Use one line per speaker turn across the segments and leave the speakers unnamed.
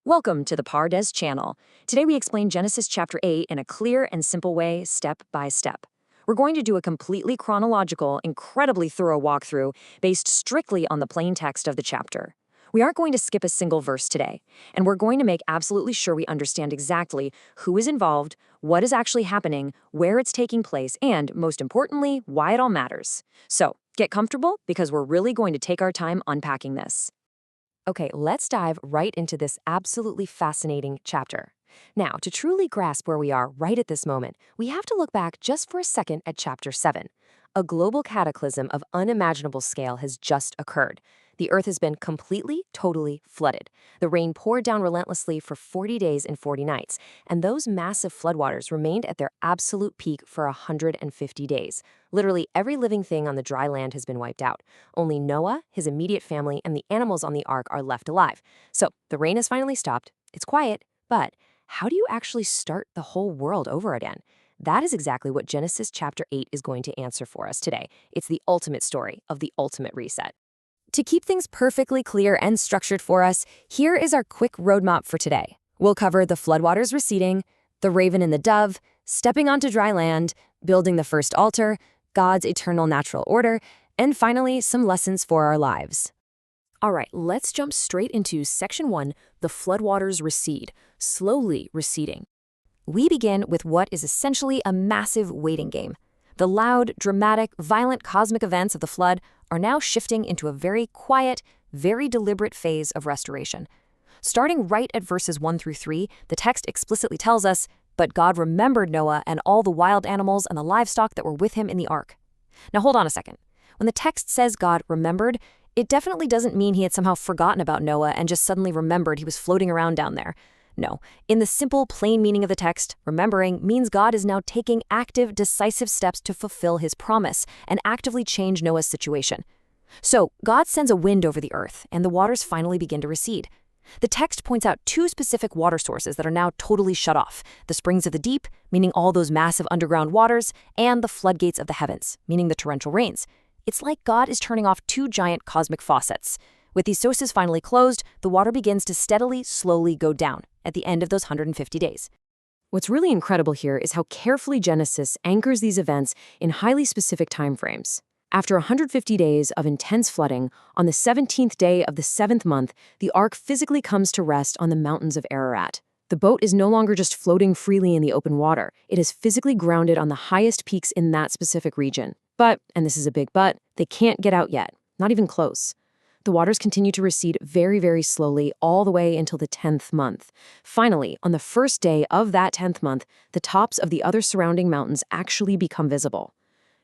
Welcome to the Pardes channel. Today we explain Genesis chapter 8 in a clear and simple way, step by step. We're going to do a completely chronological, incredibly thorough walkthrough based strictly on the plain text of the chapter. We aren't going to skip a single verse today, and we're going to make absolutely sure we understand exactly who is involved, what is actually happening, where it's taking place, and, most importantly, why it all matters. So, get comfortable because we're really going to take our time unpacking this. Okay, let's dive right into this absolutely fascinating chapter. Now, to truly grasp where we are right at this moment, we have to look back just for a second at chapter 7. A global cataclysm of unimaginable scale has just occurred. The earth has been completely, totally flooded. The rain poured down relentlessly for 40 days and 40 nights, and those massive floodwaters remained at their absolute peak for 150 days. Literally every living thing on the dry land has been wiped out. Only Noah, his immediate family, and the animals on the ark are left alive. So the rain has finally stopped. It's quiet, but how do you actually start the whole world over again? That is exactly what Genesis chapter 8 is going to answer for us today. It's the ultimate story of the ultimate reset. To keep things perfectly clear and structured for us, here is our quick roadmap for today. We'll cover the floodwaters receding, the raven and the dove, stepping onto dry land, building the first altar, God's eternal natural order, and finally, some lessons for our lives. All right, let's jump straight into section 1, the floodwaters recede, slowly receding. We begin with what is essentially a massive waiting game. The loud, dramatic, violent cosmic events of the flood are now shifting into a very quiet, very deliberate phase of restoration. Starting right at verses 1 through 3, the text explicitly tells us, "But God remembered Noah and all the wild animals and the livestock that were with him in the ark." Now hold on a second. When the text says God remembered, it definitely doesn't mean he had somehow forgotten about Noah and just suddenly remembered he was floating around down there. No, in the simple, plain meaning of the text, remembering means God is now taking active, decisive steps to fulfill his promise and actively change Noah's situation. So, God sends a wind over the earth, and the waters finally begin to recede. The text points out two specific water sources that are now totally shut off: the springs of the deep, meaning all those massive underground waters, and the floodgates of the heavens, meaning the torrential rains. It's like God is turning off two giant cosmic faucets. With these sources finally closed, the water begins to steadily, slowly go down at the end of those 150 days. What's really incredible here is how carefully Genesis anchors these events in highly specific timeframes. After 150 days of intense flooding, on the 17th day of the 7th month, the ark physically comes to rest on the mountains of Ararat. The boat is no longer just floating freely in the open water. It is physically grounded on the highest peaks in that specific region. But, and this is a big but, they can't get out yet, not even close. The waters continue to recede very, very slowly all the way until the 10th month. Finally, on the first day of that 10th month, the tops of the other surrounding mountains actually become visible.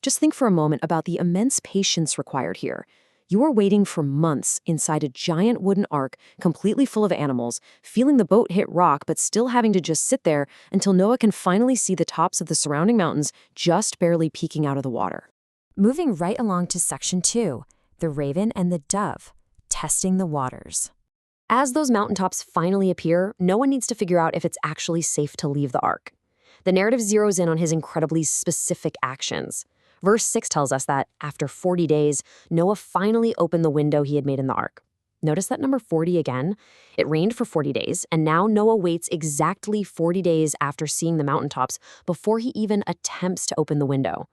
Just think for a moment about the immense patience required here. You are waiting for months inside a giant wooden ark completely full of animals, feeling the boat hit rock but still having to just sit there until Noah can finally see the tops of the surrounding mountains just barely peeking out of the water. Moving right along to section 2. The raven and the dove, testing the waters. As those mountaintops finally appear, Noah needs to figure out if it's actually safe to leave the ark. The narrative zeroes in on his incredibly specific actions. Verse 6 tells us that, after 40 days, Noah finally opened the window he had made in the ark. Notice that number 40 again? It rained for 40 days, and now Noah waits exactly 40 days after seeing the mountaintops before he even attempts to open the window.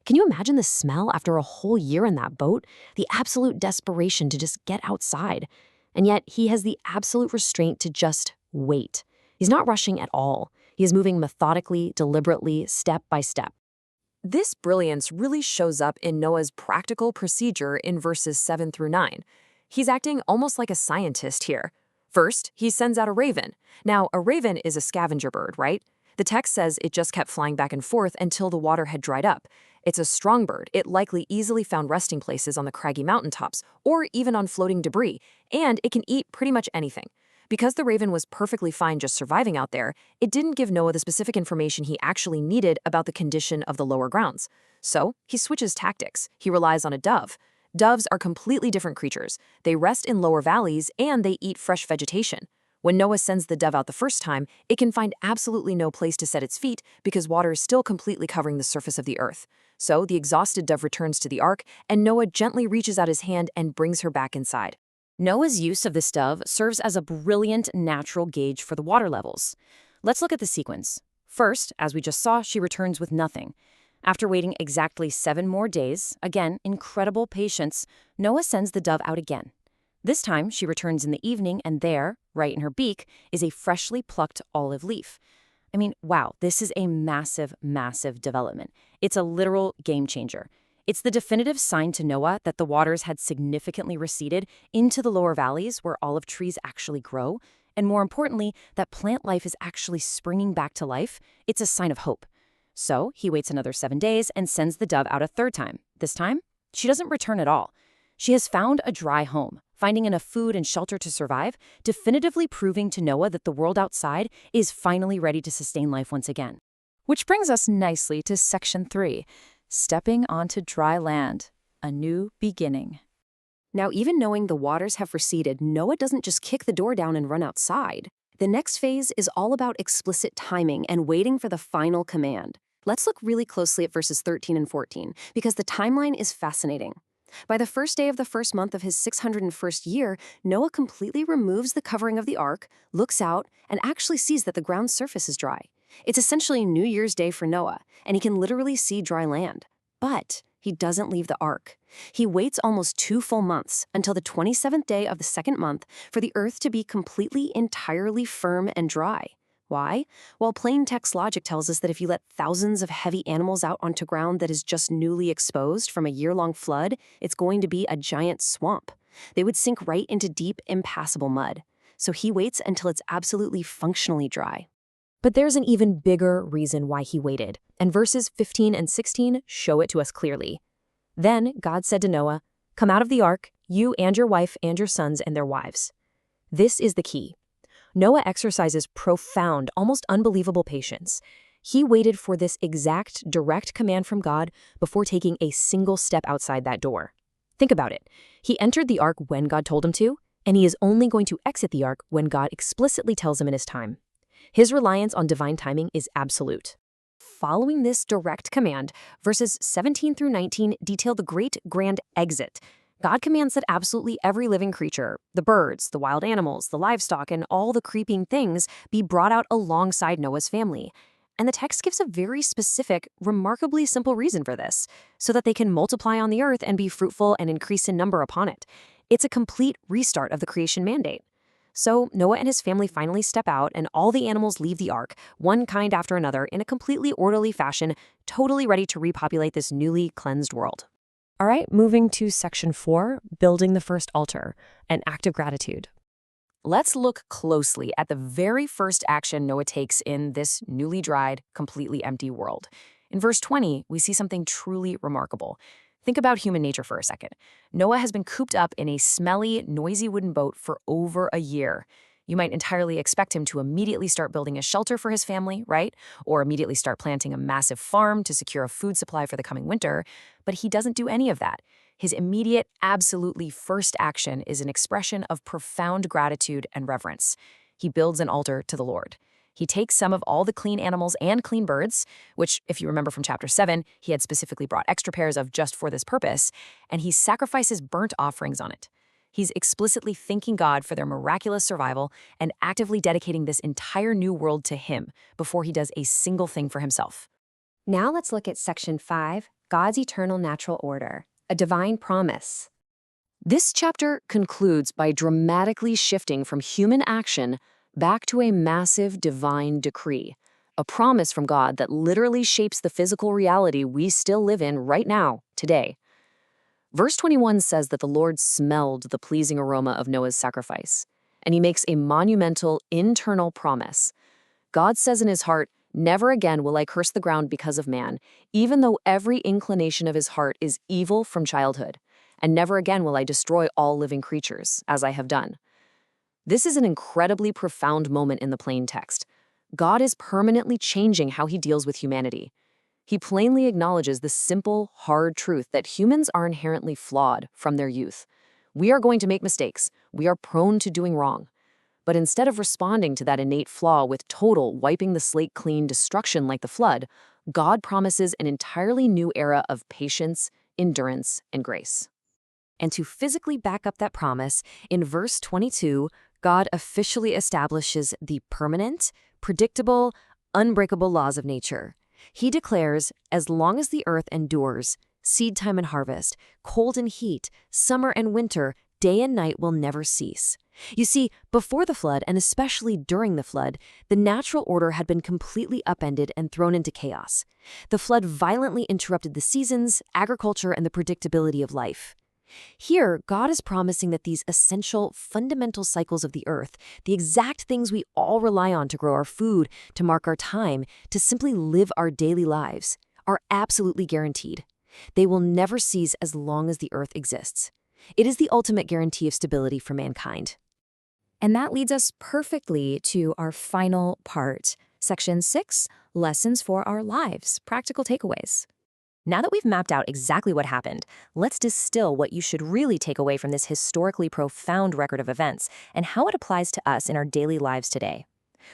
Can you imagine the smell after a whole year in that boat? The absolute desperation to just get outside. And yet, he has the absolute restraint to just wait. He's not rushing at all. He is moving methodically, deliberately, step by step. This brilliance really shows up in Noah's practical procedure in verses 7 through 9. He's acting almost like a scientist here. First, he sends out a raven. Now, a raven is a scavenger bird, right? The text says it just kept flying back and forth until the water had dried up. It's a strong bird. It likely easily found resting places on the craggy mountaintops, or even on floating debris, and it can eat pretty much anything. Because the raven was perfectly fine just surviving out there, it didn't give Noah the specific information he actually needed about the condition of the lower grounds. So, he switches tactics. He relies on a dove. Doves are completely different creatures. They rest in lower valleys, and they eat fresh vegetation. When Noah sends the dove out the first time, it can find absolutely no place to set its feet because water is still completely covering the surface of the earth. So the exhausted dove returns to the ark, and Noah gently reaches out his hand and brings her back inside. Noah's use of this dove serves as a brilliant natural gauge for the water levels. Let's look at the sequence. First, as we just saw, she returns with nothing. After waiting exactly 7 more days, again, incredible patience, Noah sends the dove out again. This time, she returns in the evening, and there, right in her beak, is a freshly plucked olive leaf. I mean, wow, this is a massive, massive development. It's a literal game changer. It's the definitive sign to Noah that the waters had significantly receded into the lower valleys where olive trees actually grow, and more importantly, that plant life is actually springing back to life. It's a sign of hope. So he waits another 7 days and sends the dove out a third time. This time, she doesn't return at all. She has found a dry home, finding enough food and shelter to survive, definitively proving to Noah that the world outside is finally ready to sustain life once again. Which brings us nicely to section 3, stepping onto dry land, a new beginning. Now, even knowing the waters have receded, Noah doesn't just kick the door down and run outside. The next phase is all about explicit timing and waiting for the final command. Let's look really closely at verses 13 and 14, because the timeline is fascinating. By the first day of the first month of his 601st year, Noah completely removes the covering of the ark, looks out, and actually sees that the ground's surface is dry. It's essentially New Year's Day for Noah, and he can literally see dry land. But he doesn't leave the ark. He waits almost 2 full months, until the 27th day of the second month, for the earth to be completely, entirely firm and dry. Why? Well, plain text logic tells us that if you let thousands of heavy animals out onto ground that is just newly exposed from a year-long flood, it's going to be a giant swamp. They would sink right into deep, impassable mud. So he waits until it's absolutely functionally dry. But there's an even bigger reason why he waited, and verses 15 and 16 show it to us clearly. Then God said to Noah, "Come out of the ark, you and your wife and your sons and their wives." This is the key. Noah exercises profound, almost unbelievable patience. He waited for this exact, direct command from God before taking a single step outside that door. Think about it. He entered the ark when God told him to, and he is only going to exit the ark when God explicitly tells him it is time. His reliance on divine timing is absolute. Following this direct command, verses 17 through 19 detail the great grand exit. God commands that absolutely every living creature, the birds, the wild animals, the livestock, and all the creeping things be brought out alongside Noah's family. And the text gives a very specific, remarkably simple reason for this, so that they can multiply on the earth and be fruitful and increase in number upon it. It's a complete restart of the creation mandate. So Noah and his family finally step out, and all the animals leave the ark, one kind after another, in a completely orderly fashion, totally ready to repopulate this newly cleansed world. All right, moving to section 4, building the first altar, an act of gratitude. Let's look closely at the very first action Noah takes in this newly dried, completely empty world. In verse 20, we see something truly remarkable. Think about human nature for a second. Noah has been cooped up in a smelly, noisy wooden boat for over a year. You might entirely expect him to immediately start building a shelter for his family, right? Or immediately start planting a massive farm to secure a food supply for the coming winter. But he doesn't do any of that. His immediate, absolutely first action is an expression of profound gratitude and reverence. He builds an altar to the Lord. He takes some of all the clean animals and clean birds, which, if you remember from chapter 7, he had specifically brought extra pairs of just for this purpose, and he sacrifices burnt offerings on it. He's explicitly thanking God for their miraculous survival and actively dedicating this entire new world to him before he does a single thing for himself. Now let's look at section 5, God's eternal natural order, a divine promise. This chapter concludes by dramatically shifting from human action back to a massive divine decree, a promise from God that literally shapes the physical reality we still live in right now, today. Verse 21 says that the Lord smelled the pleasing aroma of Noah's sacrifice, and he makes a monumental internal promise. God says in his heart, "Never again will I curse the ground because of man, even though every inclination of his heart is evil from childhood, and never again will I destroy all living creatures, as I have done." This is an incredibly profound moment in the plain text. God is permanently changing how he deals with humanity. He plainly acknowledges the simple, hard truth that humans are inherently flawed from their youth. We are going to make mistakes. We are prone to doing wrong. But instead of responding to that innate flaw with total wiping the slate clean destruction like the flood, God promises an entirely new era of patience, endurance, and grace. And to physically back up that promise, in verse 22, God officially establishes the permanent, predictable, unbreakable laws of nature. He declares, as long as the earth endures, seed time and harvest, cold and heat, summer and winter, day and night will never cease. You see, before the flood, and especially during the flood, the natural order had been completely upended and thrown into chaos. The flood violently interrupted the seasons, agriculture, and the predictability of life. Here, God is promising that these essential, fundamental cycles of the earth, the exact things we all rely on to grow our food, to mark our time, to simply live our daily lives, are absolutely guaranteed. They will never cease as long as the earth exists. It is the ultimate guarantee of stability for mankind. And that leads us perfectly to our final part, Section 6, Lessons for Our Lives, Practical Takeaways. Now that we've mapped out exactly what happened, let's distill what you should really take away from this historically profound record of events and how it applies to us in our daily lives today.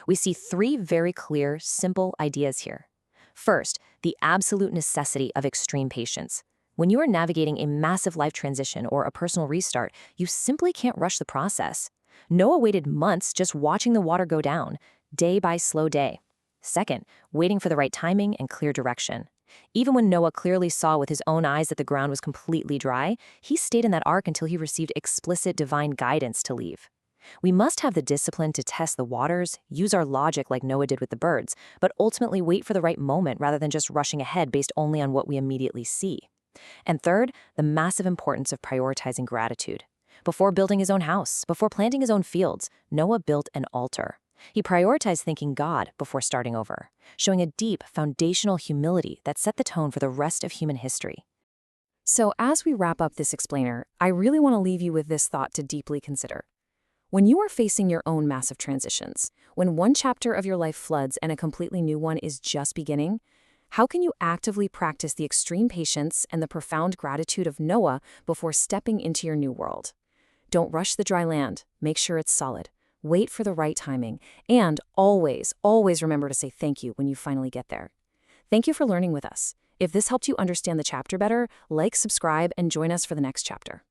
We see three very clear, simple ideas here. First, the absolute necessity of extreme patience. When you are navigating a massive life transition or a personal restart, you simply can't rush the process. Noah waited months just watching the water go down, day by slow day. Second, waiting for the right timing and clear direction. Even when Noah clearly saw with his own eyes that the ground was completely dry, he stayed in that ark until he received explicit divine guidance to leave. We must have the discipline to test the waters, use our logic like Noah did with the birds, but ultimately wait for the right moment rather than just rushing ahead based only on what we immediately see. And third, the massive importance of prioritizing gratitude. Before building his own house, before planting his own fields, Noah built an altar. He prioritized thanking God before starting over, showing a deep, foundational humility that set the tone for the rest of human history. So as we wrap up this explainer, I really want to leave you with this thought to deeply consider. When you are facing your own massive transitions, when one chapter of your life floods and a completely new one is just beginning, how can you actively practice the extreme patience and the profound gratitude of Noah before stepping into your new world? Don't rush the dry land. Make sure it's solid. Wait for the right timing. And always, always remember to say thank you when you finally get there. Thank you for learning with us. If this helped you understand the chapter better, like, subscribe, and join us for the next chapter.